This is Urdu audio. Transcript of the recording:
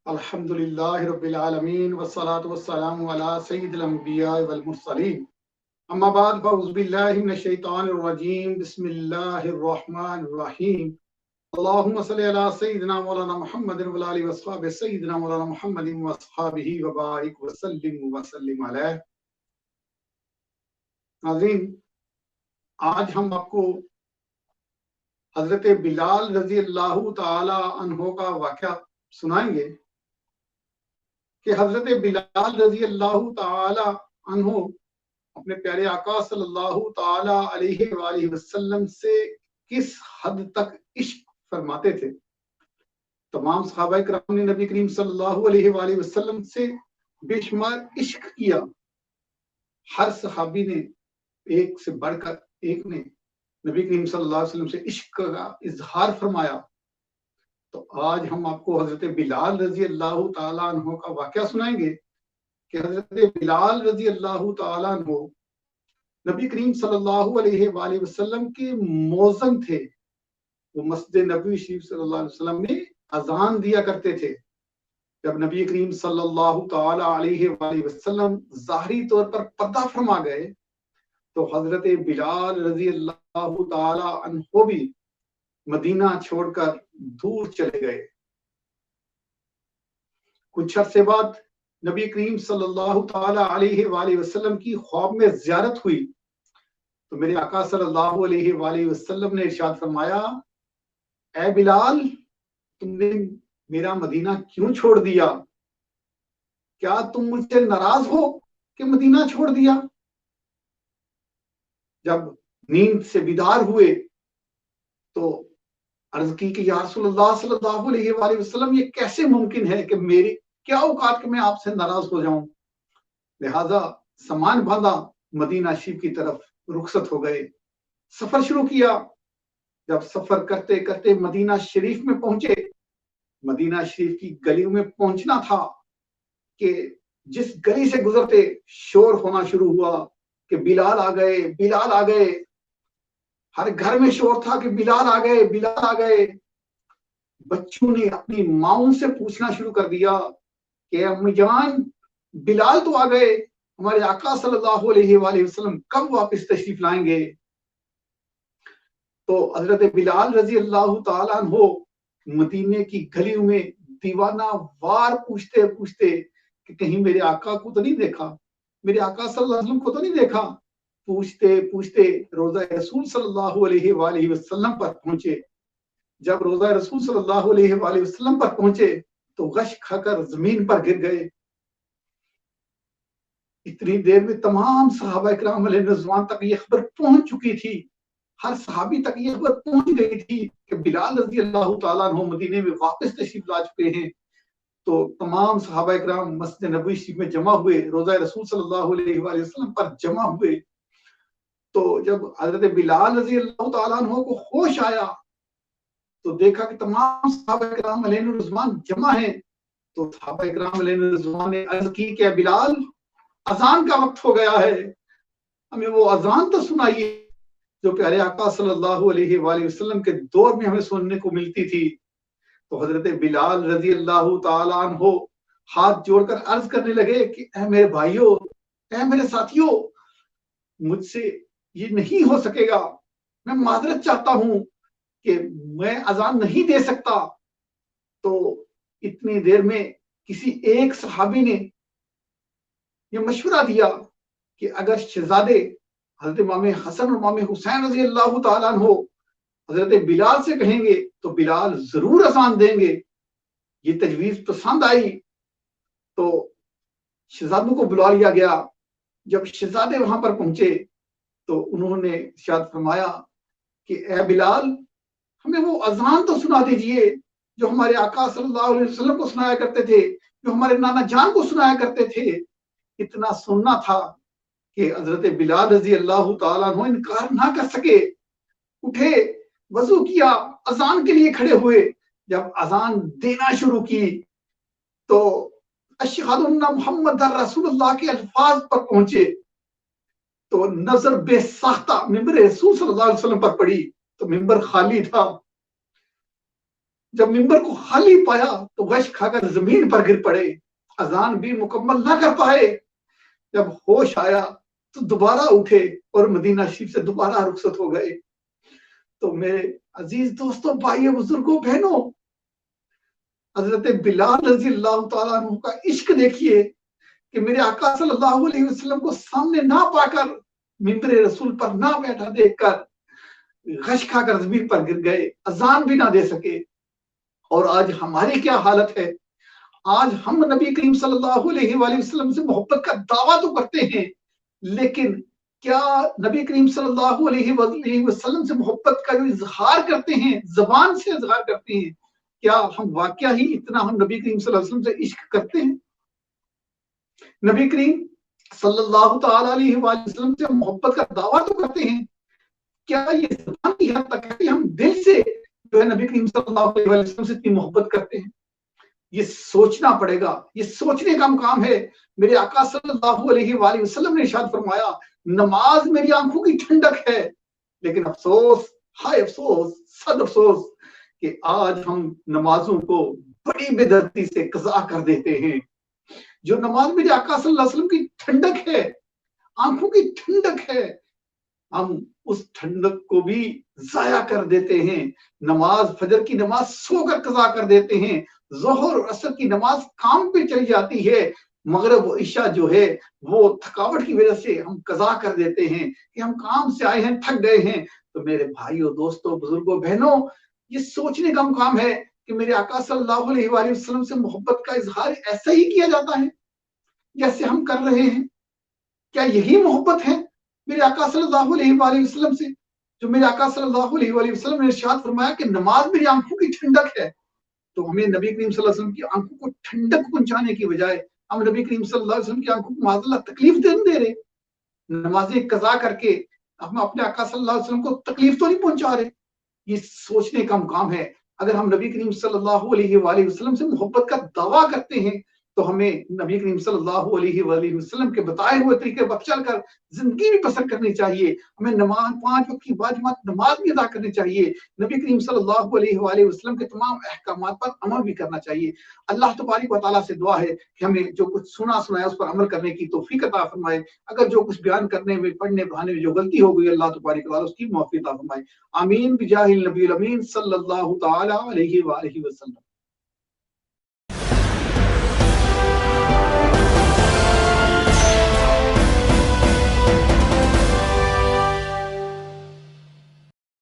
الحمد للہ رب العالمین والصلاة والسلام علی سید الانبیاء والمرسلین اما بعد فاعوذ باللہ من الشیطان الرجیم بسم اللہ الرحمن الرحیم اللہم صلی علی سیدنا مولانا محمد وعلی آلہ وصحبہ سیدنا مولانا محمد وصحبہ وبارک وسلم علیہ۔ ناظرین، آج ہم آپ کو حضرت بلال رضی اللہ تعالی عنہ کا واقعہ سنائیں گے کہ حضرت بلال رضی اللہ تعالی عنہ اپنے پیارے آقا صلی اللہ تعالی علیہ وآلہ وسلم سے کس حد تک عشق فرماتے تھے۔ تمام صحابہ کرام نے نبی کریم صلی اللہ علیہ وآلہ وسلم سے بے شمار عشق کیا۔ ہر صحابی نے ایک سے بڑھ کر ایک نے نبی کریم صلی اللہ علیہ وسلم سے عشق کا اظہار فرمایا۔ تو آج ہم آپ کو حضرت بلال رضی اللہ تعالیٰ عنہ کا واقعہ سنائیں گے کہ حضرت بلال رضی اللہ تعالیٰ عنہ نبی کریم صلی اللہ علیہ وآلہ وسلم کے مؤذن تھے۔ وہ مسجد نبوی شریف صلی اللہ علیہ وسلم میں اذان دیا کرتے تھے۔ جب نبی کریم صلی اللہ تعالیٰ علیہ وآلہ وسلم ظاہری طور پر پردہ فرما گئے تو حضرت بلال رضی اللہ تعالیٰ عنہ بھی مدینہ چھوڑ کر دور چلے گئے۔ کچھ عرصے بعد نبی کریم صلی اللہ تعالی علیہ وآلہ وسلم کی خواب میں زیارت ہوئی تو میرے آقا صلی اللہ علیہ وآلہ وسلم نے ارشاد فرمایا، اے بلال، تم نے میرا مدینہ کیوں چھوڑ دیا؟ کیا تم مجھ سے ناراض ہو کہ مدینہ چھوڑ دیا؟ جب نیند سے بیدار ہوئے تو عرض کی کہ یا رسول اللہ صلی اللہ علیہ وآلہ وسلم، یہ کیسے ممکن ہے کہ میری کیا اوقات کہ میں آپ سے ناراض ہو جاؤں؟ لہذا سامان باندھا، مدینہ شریف کی طرف رخصت ہو گئے، سفر شروع کیا۔ جب سفر کرتے کرتے مدینہ شریف میں پہنچے، مدینہ شریف کی گلیوں میں پہنچنا تھا کہ جس گلی سے گزرتے شور ہونا شروع ہوا کہ بلال آ گئے، بلال آ گئے۔ ہر گھر میں شور تھا کہ بلال آ گئے، بلال آ گئے۔ بچوں نے اپنی ماؤں سے پوچھنا شروع کر دیا کہ امی جان، بلال تو آ گئے، ہمارے آقا صلی اللہ علیہ وآلہ وسلم کب واپس تشریف لائیں گے؟ تو حضرت بلال رضی اللہ تعالیٰ عنہ مدینے کی گلیوں میں دیوانہ وار پوچھتے پوچھتے کہ کہیں میرے آقا کو تو نہیں دیکھا، میرے آقا صلی اللہ علیہ وسلم کو تو نہیں دیکھا۔ پوچھتے پوچھتے روضہ رسول صلی اللہ علیہ وآلہ وسلم پر پہنچے۔ جب روضہ رسول صلی اللہ علیہ وآلہ وسلم پر پہنچے تو غش کھا کر زمین پر گر گئے۔ اتنی دیر میں تمام صحابہ کرام علیہ رضوان تک یہ خبر پہنچ چکی تھی، ہر صحابی تک یہ خبر پہنچ گئی تھی کہ بلال رضی اللہ تعالیٰ عنہ مدینے میں واپس تشریف لا چکے ہیں۔ تو تمام صحابہ کرام مسجد نبوی شریف میں جمع ہوئے، روضہ رسول صلی اللہ علیہ وآلہ وسلم پر جمع ہوئے۔ تو جب حضرت بلال رضی اللہ تعالیٰ عنہ کو ہوش آیا تو دیکھا کہ تمام صحابہ کرام علیہ رضوان جمع ہیں۔ تو صحابہ کرام علیہ رضوان نے عرض کی کہ بلال، اذان کا وقت ہو گیا ہے، ہمیں وہ اذان تو سنائیے جو پیارے آقا صلی اللہ علیہ وآلہ وسلم کے دور میں ہمیں سننے کو ملتی تھی۔ تو حضرت بلال رضی اللہ تعالیٰ عنہ ہاتھ جوڑ کر عرض کرنے لگے کہ اے میرے بھائیوں، اے میرے ساتھیوں، مجھ سے یہ نہیں ہو سکے گا، میں معذرت چاہتا ہوں کہ میں اذان نہیں دے سکتا۔ تو اتنی دیر میں کسی ایک صحابی نے یہ مشورہ دیا کہ اگر شہزادے حضرت امام حسن اور امام حسین رضی اللہ تعالیٰ عنہ حضرت بلال سے کہیں گے تو بلال ضرور اذان دیں گے۔ یہ تجویز پسند آئی تو شہزادوں کو بلا لیا گیا۔ جب شہزادے وہاں پر پہنچے تو انہوں نے ارشاد فرمایا کہ اے بلال، ہمیں وہ اذان تو سنا دیجئے جو ہمارے آقا صلی اللہ علیہ وسلم کو سنایا کرتے تھے، جو ہمارے نانا جان کو سنایا کرتے تھے۔ اتنا سننا تھا کہ حضرت بلال رضی اللہ تعالیٰ عنہ انکار نہ کر سکے، اٹھے، وضو کیا، اذان کے لیے کھڑے ہوئے۔ جب اذان دینا شروع کی تو اشہد ان محمد رسول اللہ کے الفاظ پر پہنچے تو نظر بے ساختہ ممبر رسول صلی اللہ علیہ وسلم پر پڑی تو ممبر خالی تھا۔ جب ممبر کو خالی پایا تو غش کھا کر زمین پر گر پڑے، اذان بھی مکمل نہ کر پائے۔ جب ہوش آیا تو دوبارہ اٹھے اور مدینہ شریف سے دوبارہ رخصت ہو گئے۔ تو میرے عزیز دوستوں، بھائیوں، بزرگوں، بہنوں، حضرت بلال رضی اللہ تعالیٰ عنہ کا عشق دیکھیے کہ میرے آقا صلی اللہ علیہ وسلم کو سامنے نہ پا کر، ممبر رسول پر نہ بیٹھا دیکھ کر غش کھا کر زمین پر گر گئے، اذان بھی نہ دے سکے۔ اور آج ہماری کیا حالت ہے؟ آج ہم نبی کریم صلی اللہ علیہ وآلہ وسلم سے محبت کا دعویٰ تو کرتے ہیں، لیکن کیا نبی کریم صلی اللہ علیہ وآلہ وسلم سے محبت کا جو اظہار کرتے ہیں، زبان سے اظہار کرتے ہیں، کیا ہم واقعہ ہی اتنا ہم نبی کریم صلی اللہ علیہ وسلم سے عشق کرتے ہیں؟ نبی کریم صلی اللہ تعالیٰ علیہ وآلہ وسلم سے محبت کا دعویٰ تو کرتے ہیں، کیا یہ زبان کی حد تک ہے کہ ہم دل سے جو ہے نبی کریم صلی اللہ علیہ وسلم سے اتنی محبت کرتے ہیں؟ یہ سوچنا پڑے گا، یہ سوچنے کا مقام ہے۔ میرے آقا صلی اللہ علیہ وآلہ وسلم نے ارشاد فرمایا، نماز میری آنکھوں کی ٹھنڈک ہے، لیکن افسوس، ہائے افسوس، صد افسوس کہ آج ہم نمازوں کو بڑی بے دردی سے قضا کر دیتے ہیں۔ جو نماز میرے آقا صلی اللہ علیہ وسلم کی ٹھنڈک ہے، آنکھوں کی ٹھنڈک ہے، ہم اس ٹھنڈک کو بھی ضائع کر دیتے ہیں۔ نماز، فجر کی نماز سو کر قضا کر دیتے ہیں، ظہر اور عصر کی نماز کام پہ چلی جاتی ہے، مغرب و عشاء جو ہے وہ تھکاوٹ کی وجہ سے ہم قضا کر دیتے ہیں کہ ہم کام سے آئے ہیں، تھک گئے ہیں۔ تو میرے بھائیوں، دوستوں، بزرگوں، بہنوں، یہ سوچنے کا مقام ہے کہ میرے آقا صلی اللہ علیہ وآلہ وسلم سے محبت کا اظہار ایسا ہی کیا جاتا ہے جیسے ہم کر رہے ہیں؟ کیا یہی محبت ہے میرے آقا صلی اللہ علیہ وآلہ وسلم سے؟ جو میرے آقا صلی اللہ علیہ وآلہ وسلم نے ارشاد فرمایا کہ نماز میری آنکھوں کی ٹھنڈک ہے، تو ہمیں نبی کریم صلی اللہ علیہ وسلم کی آنکھوں کو ٹھنڈک پہنچانے کی بجائے ہم نبی کریم صلی اللہ علیہ وسلم کی آنکھوں کو معاذ اللہ تکلیف دے رہے، نمازیں قضا کر کے ہم اپنے آقا صلی اللہ علیہ وسلم کو تکلیف تو نہیں پہنچا رہے؟ یہ سوچنے کا مقام ہے۔ اگر ہم نبی کریم صلی اللہ علیہ وآلہ وسلم سے محبت کا دعویٰ کرتے ہیں تو ہمیں نبی کریم صلی اللہ علیہ وآلہ وسلم کے بتائے ہوئے طریقے پر چل کر زندگی بھی بسر کرنی چاہیے۔ ہمیں نماز، 5 وقت کی واجبات نماز بھی ادا کرنی چاہیے، نبی کریم صلی اللہ علیہ وآلہ وسلم کے تمام احکامات پر عمل بھی کرنا چاہیے۔ اللہ تبارک و تعالیٰ سے دعا ہے کہ ہمیں جو کچھ سنا ہے اس پر عمل کرنے کی توفیق عطا فرمائے۔ اگر جو کچھ بیان کرنے میں، پڑھنے پڑھانے میں جو غلطی ہو گئی، اللہ تبارک و تعالیٰ اس کی معافی عطا فرمائے۔ آمین بجاہ النبی الامین صلی اللہ تعالیٰ علیہ وآلہ وسلم۔